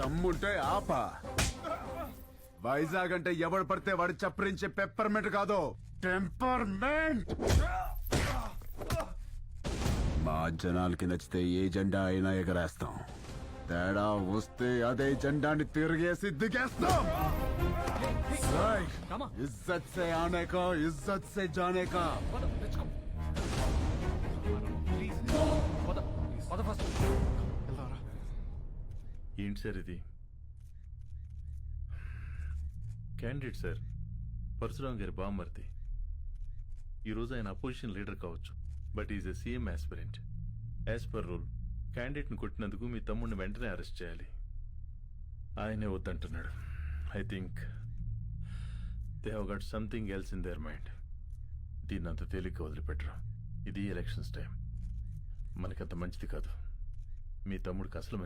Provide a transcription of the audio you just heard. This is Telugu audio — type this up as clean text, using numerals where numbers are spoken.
దమ్ముంటే ఆపా. వైజాగ్ అంటే ఎవడు పడితే వాడు చప్పరించే పెప్పర్మెంట్ కాదు, టెంపర్మెంట్. మా జనాలకి నచ్చితే ఏ జెండా అయినా ఎగరేస్తాం. తేడా వస్తే అదే జెండాని తిరిగేసి దిగేస్తాం. ఇజ్జత్ సే ఆనే కా, ఇజ్జత్ సే జానే కా. ఏంటి సార్ ఇది? క్యాండిడేట్ సార్, పరశురాం గారి బామ్మర్ది. ఈరోజు ఆయన అపోజిషన్ లీడర్ కావచ్చు, but is a CM aspirant. As per rule క్యాండిడేట్ని కొట్టినందుకు మీ తమ్ముడిని వెంటనే అరెస్ట్ చేయాలి. ఆయనే వద్దంటున్నాడు. I think they have got something else in their mind. దీన్ని అంత తేలిక వదిలిపెట్టరు. ఇది ఎలక్షన్స్ టైం, మనకంత మంచిది కాదు. మీ తమ్ముడికి అసలు మంచిది